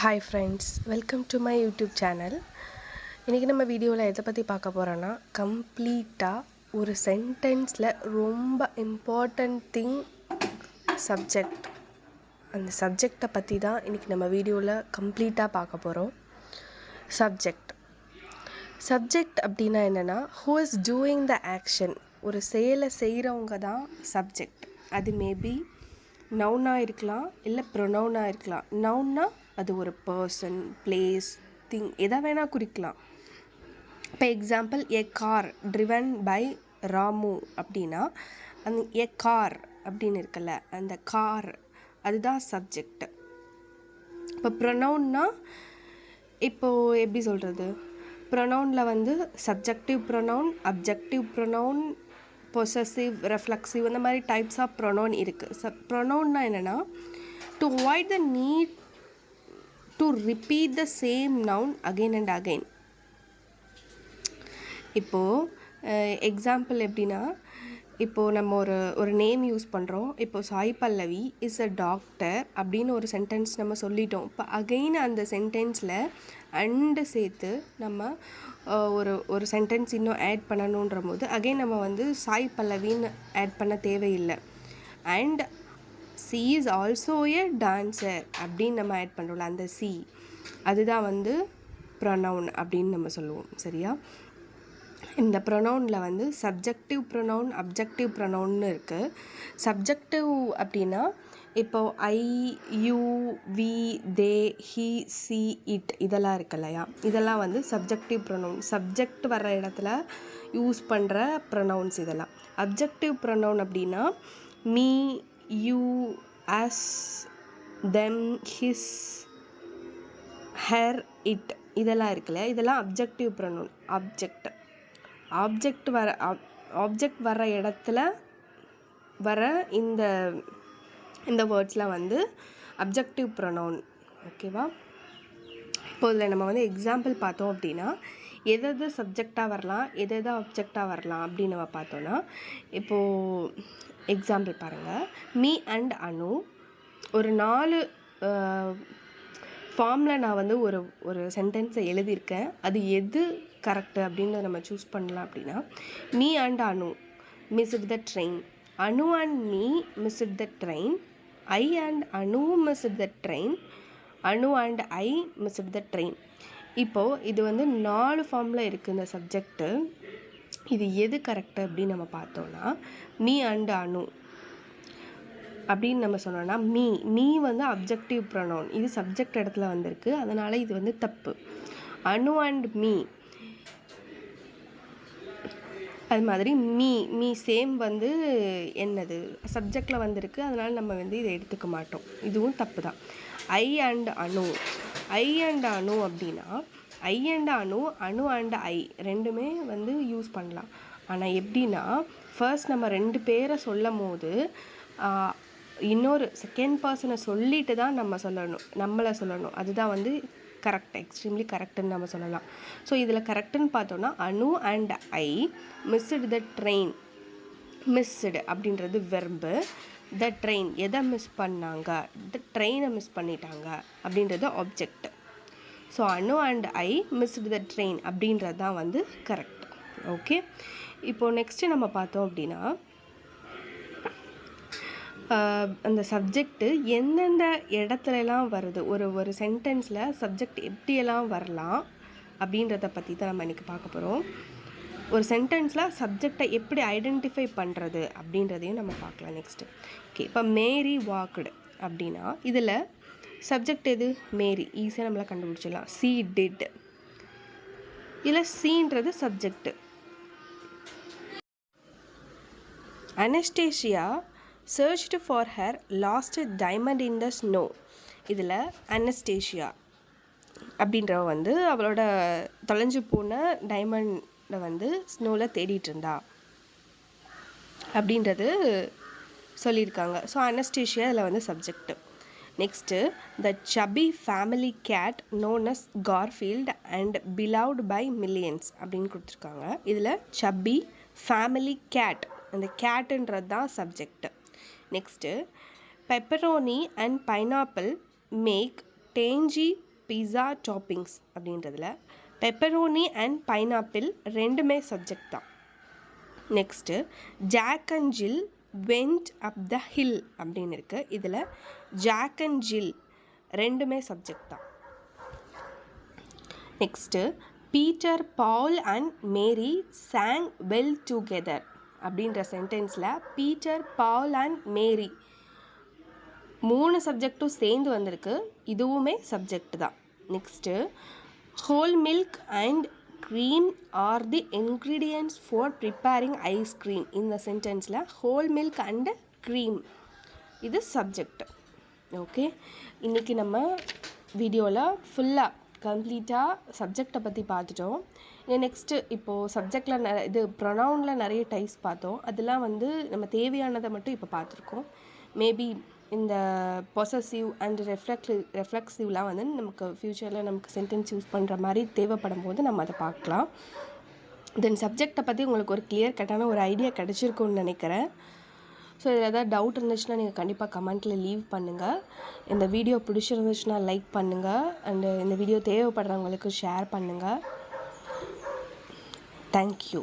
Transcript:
Hi friends, welcome to my YouTube channel. இன்றைக்கி நம்ம வீடியோவில் எதை பற்றி பார்க்க போகிறோன்னா, கம்ப்ளீட்டாக ஒரு சென்டென்ஸில் ரொம்ப இம்பார்ட்டண்ட் திங் சப்ஜெக்ட். அந்த சப்ஜெக்டை பற்றி தான் இன்றைக்கி நம்ம வீடியோவில் கம்ப்ளீட்டாக பார்க்க போகிறோம். சப்ஜெக்ட் அப்படின்னா என்னென்னா, who is doing the action. ஒரு செயலை செய்கிறவங்க தான் சப்ஜெக்ட். அது மேபி நவுனாக இருக்கலாம், இல்லை ப்ரொனவுனாக இருக்கலாம். நவுன்னா அது ஒரு பர்சன், பிளேஸ், திங் எதை வேணால் குறிக்கலாம். இப்போ example, a car driven by Ramu அப்படின்னா அந்த எ கார் அப்படின்னு இருக்குல்ல, அந்த கார் அதுதான் சப்ஜெக்ட். இப்போ ப்ரொனவுன்னா இப்போது எப்படி சொல்கிறது, ப்ரொனவுனில் வந்து subjective pronoun, objective pronoun, possessive, reflexive, அந்த மாதிரி டைப்ஸ் ஆஃப் ப்ரொனவுன் இருக்குது. ப்ரொனவுன்னா என்னென்னா, to avoid the need to repeat the same noun again and again. இப்போது எக்ஸாம்பிள் எப்படின்னா, இப்போது நம்ம ஒரு நேம் யூஸ் பண்ணுறோம். இப்போது Sai Pallavi is a doctor அப்படின்னு ஒரு சென்டென்ஸ் நம்ம சொல்லிட்டோம். இப்போ அகெயின் அந்த சென்டென்ஸில் அண்டு சேர்த்து நம்ம ஒரு சென்டென்ஸ் இன்னும் ஆட் பண்ணணுன்ற போது அகெயின் நம்ம வந்து சாய் பல்லவின்னு ஆட் பண்ண தேவையில்லை. And C is also a dancer அப்படின்னு நம்ம ஆட் பண்ணுறோம்ல, அந்த சி அதுதான் வந்து ப்ரொனவுன் அப்படின்னு நம்ம சொல்லுவோம். சரியா? இந்த ப்ரொனவுனில் வந்து சப்ஜெக்டிவ் ப்ரொனவுன், அப்ஜெக்டிவ் ப்ரொனவுன்னு இருக்குது. சப்ஜெக்டிவ் அப்படின்னா இப்போது I, you, we, they, he, she, it இதெல்லாம் இருக்கு இல்லையா, இதெல்லாம் வந்து சப்ஜெக்டிவ் ப்ரொனவுன். சப்ஜெக்ட் வர்ற இடத்துல யூஸ் பண்ணுற ப்ரொனவுன்ஸ் இதெல்லாம். அப்ஜெக்டிவ் ப்ரொனவுன் அப்படின்னா me, you, us, them, his, her, it இதெல்லாம் இருக்குல்ல, இதெல்லாம் அப்ஜெக்டிவ் ப்ரொனவுன். ஆப்ஜெக்ட் வர இடத்துல வர இந்த வேர்ட்ஸ்லாம் வந்து அப்ஜெக்டிவ் ப்ரொனவுன். ஓகேவா? இப்போ இதில் நம்ம வந்து எக்ஸாம்பிள் பார்த்தோம் அப்படின்னா, எது சப்ஜெக்டாக வரலாம், எது ஆப்ஜெக்டாக வரலாம் அப்படின்னு நம்ம பார்த்தோன்னா, இப்போது எக்ஸாம்பிள் பாருங்கள். மீ அண்ட் அனு, ஒரு 4 ஃபார்மில் நான் வந்து ஒரு சென்டென்ஸை எழுதியிருக்கேன். அது எது கரெக்டு அப்படின்னு நம்ம சூஸ் பண்ணலாம். அப்படின்னா, me and Anu missed the train, Anu and me missed the train, I and Anu missed the train, Anu and I missed the train. இப்போது இது வந்து 4 ஃபார்மில் இருக்குது இந்த சப்ஜெக்டு. இது எது கரெக்டு அப்படின்னு நம்ம பார்த்தோன்னா, மீ அண்ட் அனு அப்படின்னு நம்ம சொன்னோன்னா, மீ வந்து அப்ஜெக்டிவ் ப்ரொனவுன். இது சப்ஜெக்ட் இடத்துல வந்திருக்கு, அதனால் இது வந்து தப்பு. அனு அண்ட் மீ அது மாதிரி மீ சேம் வந்து என்னது சப்ஜெக்டில் வந்திருக்கு, அதனால் நம்ம வந்து இதை எடுத்துக்க மாட்டோம். இதுவும் தப்பு தான். ஐ அண்ட் அனு அப்படின்னா ஐ அண்ட் அனு அண்ட் ஐ ரெண்டுமே வந்து யூஸ் பண்ணலாம். ஆனால் எப்படின்னா, ஃபர்ஸ்ட் நம்ம 2 பேரை சொல்லும் போது இன்னொரு செகண்ட் பர்சனை சொல்லிட்டு தான் நம்மளை சொல்லணும். அதுதான் வந்து கரெக்ட், எக்ஸ்ட்ரீம்லி கரெக்டுன்னு நம்ம சொல்லலாம். ஸோ இதில் கரெக்டுன்னு பார்த்தோன்னா, Anu and I missed the train. Missed அப்படின்றது வெர்பு. த ட்ரெயின் எதை மிஸ் பண்ணாங்க, த ட்ரெயினை மிஸ் பண்ணிட்டாங்க அப்படின்றது object. So Anu and I missed the train அப்படின்றது தான் வந்து கரெக்ட். ஓகே, இப்போது நெக்ஸ்ட்டு நம்ம பார்த்தோம் அப்படின்னா, அந்த சப்ஜெக்டு எந்தெந்த இடத்துலலாம் வருது, ஒரு சென்டென்ஸில் சப்ஜெக்ட் எப்படியெல்லாம் வரலாம் அப்படின்றத பற்றி தான் நம்ம இன்றைக்கி பார்க்க போகிறோம். ஒரு சென்டென்ஸில் சப்ஜெக்டை எப்படி ஐடென்டிஃபை பண்ணுறது அப்படின்றதையும் நம்ம பார்க்கலாம் நெக்ஸ்ட்டு. ஓகே, இப்போ மேரி வாக்டு அப்படின்னா இதில் சப்ஜெக்ட் எது? மேரி. ஈஸியாக நம்மளை கண்டுபிடிச்சிடலாம். She did. இதில் சீன்றது subject. Anastasia searched for her lost diamond in the snow. இதில் அனஸ்டேஷியா அப்படின்றவ வந்து அவளோட தொலைஞ்சு போன டைமண்டை வந்து ஸ்னோவில் தேடிட்டு இருந்தா அப்படின்றது சொல்லியிருக்காங்க. ஸோ அனஸ்டேஷியா இதில் வந்து subject. Next, the tabby family cat known as Garfield and beloved by millions அப்படின்னு கொடுத்துருக்காங்க. இதில் சபி ஃபேமிலி கேட், அந்த கேட்டுன்றது தான் subject. Next, pepperoni and pineapple make tangy pizza toppings அப்படின்றதுல pepperoni and pineapple ரெண்டுமே சப்ஜெக்ட் தான். Next Jack and Jill went up the hill அப்படின்னு இருக்குது. இதில் ஜாக் அண்ட் ஜில் ரெண்டுமே சப்ஜெக்ட் தான். Next Peter Paul and Mary sang well together அப்படின்ற சென்டென்ஸில் பீட்டர் பால் அண்ட் மேரி 3 சப்ஜெக்டும் சேர்ந்து வந்திருக்கு. இதுவுமே சப்ஜெக்ட் தான். Next whole milk and cream are the ingredients for preparing ice cream. இந்த சென்டென்ஸில் whole milk and cream இது சப்ஜெக்ட். ஓகே, இன்றைக்கி நம்ம வீடியோவில் ஃபுல்லாக கம்ப்ளீட்டாக சப்ஜெக்டை பற்றி பார்த்துட்டோம். நெக்ஸ்ட்டு இப்போது சப்ஜெக்டில் இது ப்ரொனவுனில் நிறைய டைப்ஸ் பார்த்தோம். அதெல்லாம் நம்ம தேவையானதை மட்டும் இப்போ பார்த்துருக்கோம். மேபி இந்த பொசசிவ் அண்ட் ரெஃப்ளெக்சிவ்லாம் நமக்கு ஃப்யூச்சரில் நமக்கு சென்டென்ஸ் யூஸ் பண்ணுற மாதிரி தேவைப்படும் போது நம்ம அதை பார்க்கலாம். தென் சப்ஜெக்டை பற்றி உங்களுக்கு ஒரு கிளியர் கட்டான ஒரு ஐடியா கிடச்சிருக்குன்னு நினைக்கிறேன். ஸோ இதில் ஏதாவது டவுட் இருந்துச்சுன்னா நீங்கள் கண்டிப்பாக கமெண்ட்டில் லீவ் பண்ணுங்கள். இந்த வீடியோ பிடிச்சிருந்துச்சுன்னா லைக் பண்ணுங்கள். அண்டு இந்த வீடியோ தேவைப்படுறவங்களுக்கு ஷேர் பண்ணுங்கள். தேங்க்யூ.